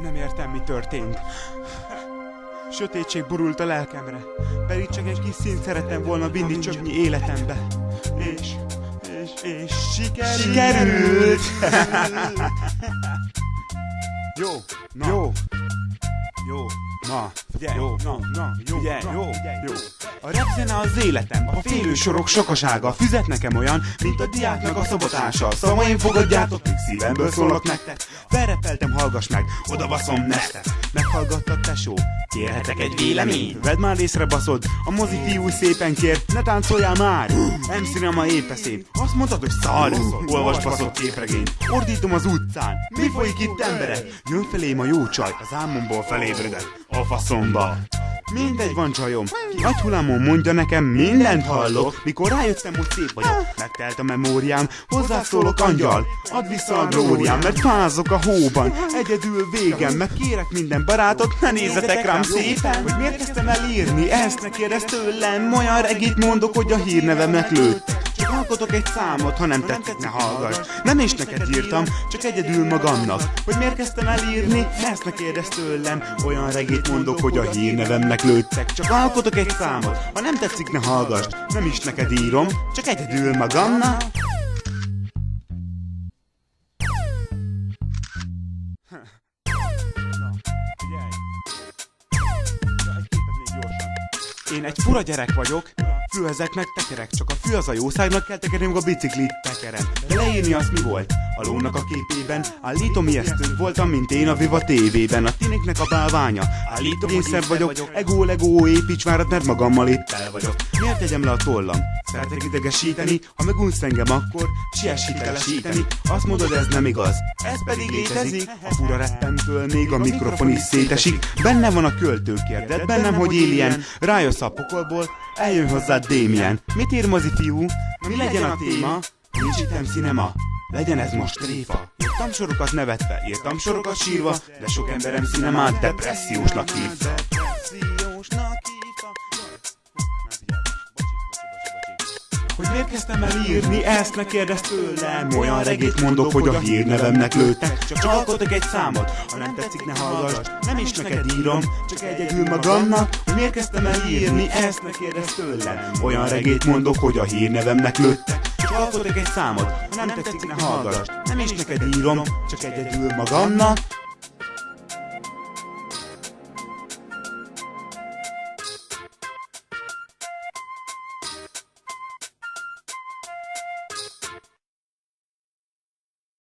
Nem értem, mi történt. Sötétség borult a lelkemre, pedig csak egy kis színt szerettem volna vinni csöpnyi életembe. És sikerült! Jó, na, figyelj, jó. A repzene az életem, a félősorok sokasága, füzet nekem olyan, mint a diáknak a szobotása. Szavaim fogadjátok, még szívemből szólok nektek. Felrepeltem, hallgass meg, odavaszom nektek. Meghallgattad, tesó? Kérhetek egy véleményt? Vedd már észre, baszod, a mozi fiú szépen kér, ne táncoljál már! MC-Rama épeszén, azt mondtad, hogy szar! Olvasd, baszott képregényt, ordítom az utcán, mi folyik itt, emberek? Jön felém a jó csaj, az álmomból felébredek, a faszomba. Mindegy, van csajom, ki agyhullámon mondja nekem, mindent hallok. Mikor rájöttem, hogy szép vagyok, megtelt a memóriám, hozzászólok, angyal, add vissza a glóriám, mert fázok a hóban, egyedül végem, meg kérek minden barátot, ne nézzetek rám szépen, hogy miért kezdtem el írni, ezt ne kérdezz tőlem, olyan regit mondok, hogy a hírnevemnek lőtt. Csak alkotok egy számot, ha nem tetszik, ne hallgass. Nem is neked írtam, csak egyedül magamnak. Hogy miért kezdtem el írni, ezt ne kérdezz tőlem. Olyan regét mondok, hogy a hírnevemnek lőttek. Csak alkotok egy számot, ha nem tetszik, ne hallgass. Nem is neked írom, csak egyedül magamnak. Én egy fura gyerek vagyok, fülezek meg tekerek, csak a fű az a jószágnak kell tekernem a biciklit tekeren. De leírni azt mi volt? A lónak a képében, állítom ijesztőbb voltam, mint én a Viva TV-ben. A tiniknek a bálványa, állítom én szebb vagyok, legó, építs várat, mert magammal épp el vagyok. Miért tegyem le a tollam? Szeretek idegesíteni, ha megunsz engem, akkor siess hitelesíteni. Azt mondod, ez nem igaz, ez pedig létezik. A fura rettentől még a mikrofon is szétesik. Benne van a költő, kérded bennem, hogy éljen. Rájössz a pokolból, eljön hozzád Démien. Mit ír, mozi fiú? Mi legyen a téma? Nincs itt MC-Rama, legyen ez most tréfa. Írtam sorokat nevetve, írtam sorokat sírva, de sok ember MC-Ramát depressziósnak hívta. Hogy miért kezdtem el írni, ezt ne kérdezz tőlem. Olyan regét mondok, hogy a hírnevemnek lőttek. Csak alkotok egy számot, ha nem tetszik, ne hallgass. Nem is neked írom, csak egyedül magamnak. Hogy miért kezdtem el írni, ezt ne kérdezz tőlem. Olyan regét mondok, hogy a hírnevemnek lőttek. Csak alkotok egy számot, ha nem tetszik, ne hallgass. Nem is neked írom, csak egyedül magamnak.